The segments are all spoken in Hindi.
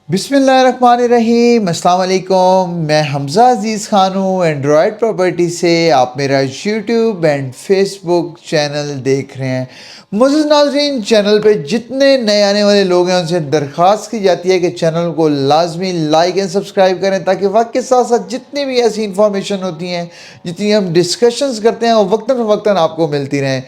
बिस्मिल्लाहिर्रहमानिर्रहीम, अस्सलाम वालेकुम। मैं हमज़ा अज़ीज़ ख़ान हूँ एंड्रॉयड प्रॉपर्टी से। आप मेरा यूट्यूब एंड फेसबुक चैनल देख रहे हैं। मुअज़्ज़िज़ नाज़रीन, चैनल पे जितने नए आने वाले लोग हैं उनसे दरख्वास्त की जाती है कि चैनल को लाजमी लाइक एंड सब्सक्राइब करें, ताकि वक्त के साथ साथ जितनी भी ऐसी इंफॉर्मेशन होती हैं, जितनी हम डिस्कशंस करते हैं, वो वक्तन फ़वक्तन आपको मिलती रहें।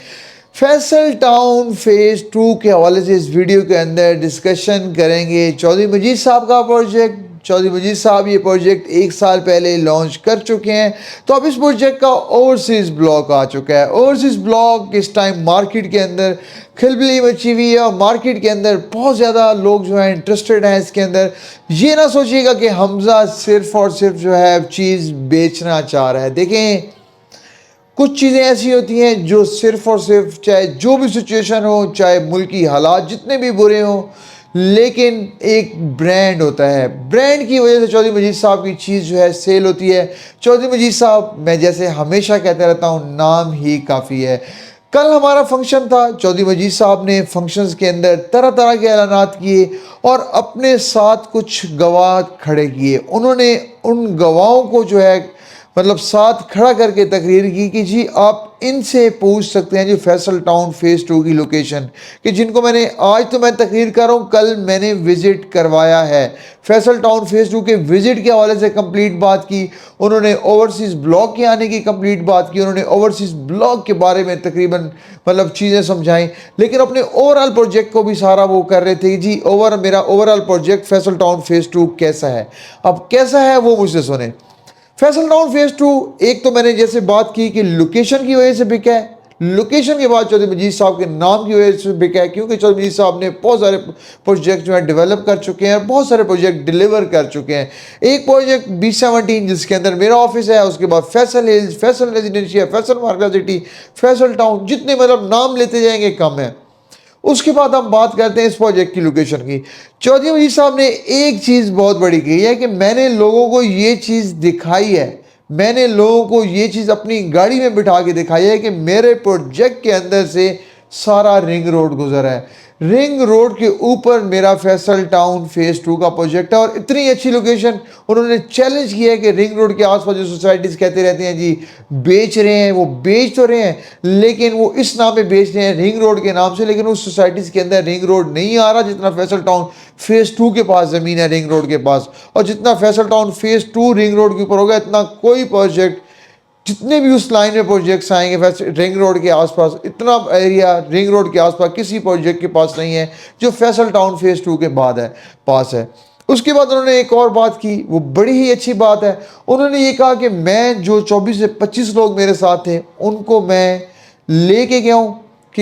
फैसल टाउन फेज़ 2 के हवाले से इस वीडियो के अंदर डिस्कशन करेंगे। चौधरी मजीद साहब का प्रोजेक्ट। चौधरी मजीद साहब ये प्रोजेक्ट 1 साल पहले लॉन्च कर चुके हैं। तो अब इस प्रोजेक्ट का ओवरसीज़ ब्लॉक आ चुका है। ओवरसीज़ ब्लॉक इस टाइम मार्केट के अंदर खिलबिली मची हुई है और मार्केट के अंदर बहुत ज़्यादा लोग जो हैं इंटरेस्टेड हैं इसके अंदर। ये ना सोचिएगा कि हमज़ा सिर्फ़ और सिर्फ जो है चीज़ बेचना चाह रहा है। देखें, कुछ चीज़ें ऐसी होती हैं जो सिर्फ़ और सिर्फ, चाहे जो भी सिचुएशन हो, चाहे मुल्की हालात जितने भी बुरे हों, लेकिन एक ब्रांड होता है। ब्रांड की वजह से चौधरी मजीद साहब की चीज़ जो है सेल होती है। चौधरी मजीद साहब, मैं जैसे हमेशा कहता रहता हूँ, नाम ही काफ़ी है। कल हमारा फंक्शन था। चौधरी मजीद साहब ने फंक्शंस के अंदर तरह तरह के ऐलानात किए और अपने साथ कुछ गवाह खड़े किए। उन्होंने उन गवाहों को जो है मतलब साथ खड़ा करके तकरीर की कि जी आप इनसे पूछ सकते हैं जी फैसल टाउन फेज़ 2 की लोकेशन, कि जिनको मैंने आज तो मैं तकरीर कर रहा हूँ, कल मैंने विज़िट करवाया है। फैसल टाउन फेज़ 2 के विज़िट के हवाले से कंप्लीट बात की। उन्होंने ओवरसीज़ ब्लॉक के आने की कंप्लीट बात की। उन्होंने ओवरसीज़ ब्लॉक के बारे में तकरीबन मतलब चीज़ें समझाई, लेकिन अपने ओवरऑल प्रोजेक्ट को भी सारा वो कर रहे थे जी मेरा overall project Faisal town phase 2 कैसा है। अब कैसा है वो मुझसे सुने। फैसल टाउन फेज़ 2, एक तो मैंने जैसे बात की कि लोकेशन की वजह से बिका है। लोकेशन के बाद चौधरी मजीद साहब के नाम की वजह से बिका है, क्योंकि चौधरी मजीद साहब ने बहुत सारे प्रोजेक्ट जो है डेवलप कर चुके हैं, बहुत सारे प्रोजेक्ट डिलीवर कर चुके हैं। एक प्रोजेक्ट B17 जिसके अंदर मेरा ऑफिस है, उसके बाद Faisal hills, Faisal residencia, Faisal market city, Faisal town, जितने मतलब नाम लेते जाएंगे कम है। उसके बाद हम बात करते हैं इस प्रोजेक्ट की लोकेशन की। चौधरी मजीद साहब ने एक चीज़ बहुत बड़ी कही है कि मैंने लोगों को ये चीज़ दिखाई है, मैंने लोगों को ये चीज़ अपनी गाड़ी में बिठा के दिखाई है कि मेरे प्रोजेक्ट के अंदर से सारा रिंग रोड गुजरा है। रिंग रोड के ऊपर मेरा फैसल टाउन फेज़ 2 का प्रोजेक्ट है और इतनी अच्छी लोकेशन। उन्होंने चैलेंज किया है कि रिंग रोड के आसपास जो सोसाइटीज़ कहते रहते हैं जी बेच रहे हैं, वो बेच तो रहे हैं, लेकिन वो इस नाम पे बेच रहे हैं रिंग रोड के नाम से, लेकिन उस सोसाइटीज़ के अंदर रिंग रोड नहीं आ रहा जितना फैसल टाउन फेज़ 2 के पास ज़मीन है रिंग रोड के पास। और जितना Faisal town phase 2 ring road के ऊपर होगा, इतना कोई प्रोजेक्ट, जितने भी उस लाइन में प्रोजेक्ट्स आएंगे वैसे रिंग रोड के आसपास, इतना एरिया रिंग रोड के आसपास किसी प्रोजेक्ट के पास नहीं है जो फैसल टाउन फेज़ 2 के बाद है पास है। उसके बाद उन्होंने एक और बात की, वो बड़ी ही अच्छी बात है। उन्होंने ये कहा कि मैं जो 24 से 25 लोग मेरे साथ थे उनको मैं लेके गया हूँ कि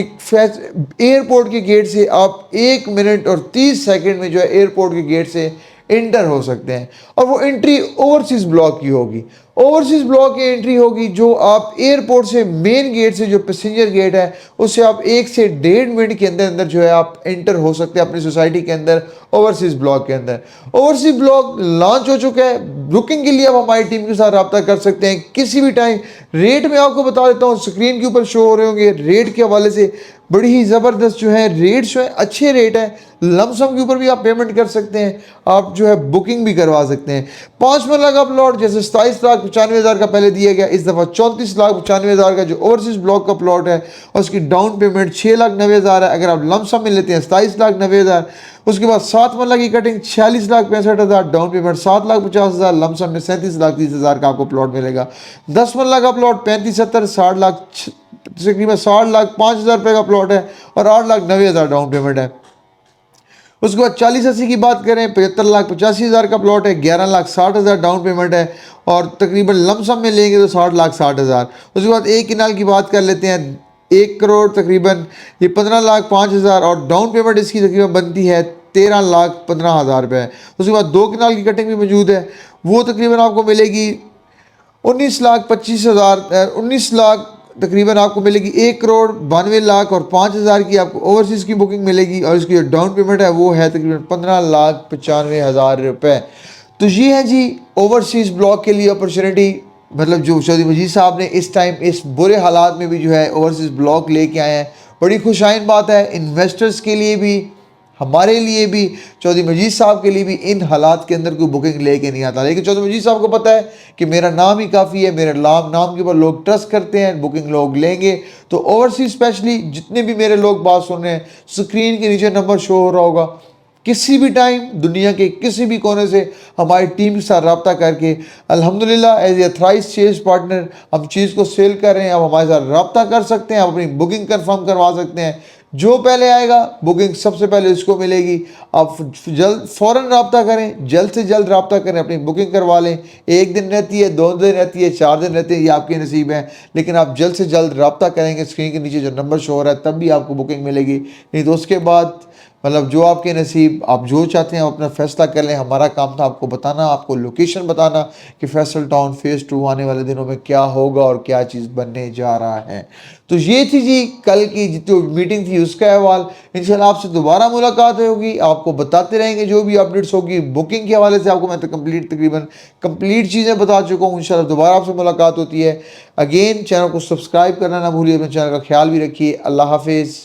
एयरपोर्ट के गेट से आप 1 मिनट और 30 सेकंड में जो है एयरपोर्ट के गेट से इंटर हो सकते हैं। और वो एंट्री ओवरसीज़ ब्लॉक की होगी। ओवरसीज़ ब्लॉक की एंट्री होगी जो आप एयरपोर्ट से मेन गेट से, जो पैसेंजर गेट है, उससे आप 1 से 1.5 मिनट के अंदर अंदर जो है आप एंटर हो सकते हैं अपनी सोसाइटी के अंदर ओवरसीज़ ब्लॉक के अंदर। ओवरसीज़ ब्लॉक लॉन्च हो चुका है। बुकिंग के लिए आप हमारी टीम के साथ रब्ता कर सकते हैं किसी भी टाइम। रेट मैं आपको बता देता हूँ, स्क्रीन के ऊपर शो हो रहे होंगे। रेट के हवाले से बड़ी ही ज़बरदस्त जो है रेट जो है अच्छे रेट है। लमसम के ऊपर भी आप पेमेंट कर सकते हैं, आप जो है बुकिंग भी करवा सकते हैं। 5 मरला का प्लॉट जैसे 27,95,000 का पहले दिया गया, इस दफ़ा 34,95,000 का जो ओवरसीज़ ब्लॉक का प्लॉट है, और उसकी डाउन पेमेंट 6,90,000 है। अगर आप लमसम में लेते हैं 27,90,000। उसके बाद 7 मरला की कटिंग 46,65,000, डाउन पेमेंट 7,50,000, लमसम में 37,30,000 का आपको प्लॉट मिलेगा। 10 मरला का प्लॉट 35,70, 60 लाख, तकरीबन 60,05,000 रुपये का प्लॉट है और 8,90,000 डाउन पेमेंट है। उसके बाद 40-80 की बात करें, 75,85,000 का प्लॉट है, 11,60,000 डाउन पेमेंट है और तकरीबन लमसम में लेंगे तो 60,60,000। उसके बाद एक किनाल की बात कर लेते हैं, 1 करोड़ तकरीबन ये 15,05,000 और डाउन पेमेंट इसकी तकरीबन बनती है 13,15,000 रुपये। उसके बाद 2 किनाल की कटिंग भी मौजूद है, वो तकरीबन आपको मिलेगी 19,25,000, 19 लाख तकरीबन आपको मिलेगी 1,92,00,000 और 5,000 की आपको ओवरसीज़ की बुकिंग मिलेगी और इसकी जो डाउन पेमेंट है वो है तकरीबन 15,95,000 रुपये। तो ये है जी ओवरसीज़ ब्लॉक के लिए अपॉर्चुनिटी। मतलब जो चौधरी मजीद साहब ने इस टाइम इस बुरे हालात में भी जो है ओवरसीज़ ब्लॉक लेके आए हैं, बड़ी खुशाइन बात है इन्वेस्टर्स के लिए भी, हमारे लिए भी, चौधरी मजीद साहब के लिए भी इन हालात के अंदर कोई बुकिंग लेके नहीं आता। लेकिन चौधरी मजीद साहब को पता है कि मेरा नाम ही काफ़ी है, मेरे नाम के ऊपर लोग ट्रस्ट करते हैं, बुकिंग लोग लेंगे। तो ओवरसीज स्पेशली जितने भी मेरे लोग बात सुन रहे हैं, स्क्रीन के नीचे नंबर शो हो रहा होगा, किसी भी टाइम दुनिया के किसी भी कोने से हमारी टीम के साथ रब्ता करके अल्हम्दुलिल्लाह as a authorised sales partner हम चीज़ को सेल कर रहे हैं। अब हमारे साथ रब्ता कर सकते हैं, आप अपनी बुकिंग कंफर्म करवा सकते हैं। जो पहले आएगा बुकिंग सबसे पहले इसको मिलेगी। आप जल्द फ़ौरन रब्ता करें, जल्द से जल्द रब्ता करें, अपनी बुकिंग करवा लें। 1 दिन रहती है, 2 दिन रहती है, 4 दिन रहते हैं, ये आपके नसीब है। लेकिन आप जल्द से जल्द रब्ता करेंगे, स्क्रीन के नीचे जो नंबर शो हो रहा है तब भी आपको बुकिंग मिलेगी। नहीं तो उसके बाद मतलब जो आपके नसीब, आप जो चाहते हैं आप अपना फ़ैसला कर लें। हमारा काम था आपको बताना, आपको लोकेशन बताना कि फैसल टाउन फ़ेज़ 2 आने वाले दिनों में क्या होगा और क्या चीज़ बनने जा रहा है। तो ये थी जी कल की जो मीटिंग थी उसका अहवाल। इंशाल्लाह आपसे दोबारा मुलाकात होगी, आपको बताते रहेंगे जो भी अपडेट्स होगी। बुकिंग के हवाले से आपको मैं तकरीबन कंप्लीट चीज़ें बता चुका हूँ। इंशाल्लाह दोबारा आपसे मुलाकात होती है। अगेन चैनल को सब्सक्राइब करना ना भूलिए, अपने चैनल का ख्याल भी रखिए। अल्लाह हाफिज़।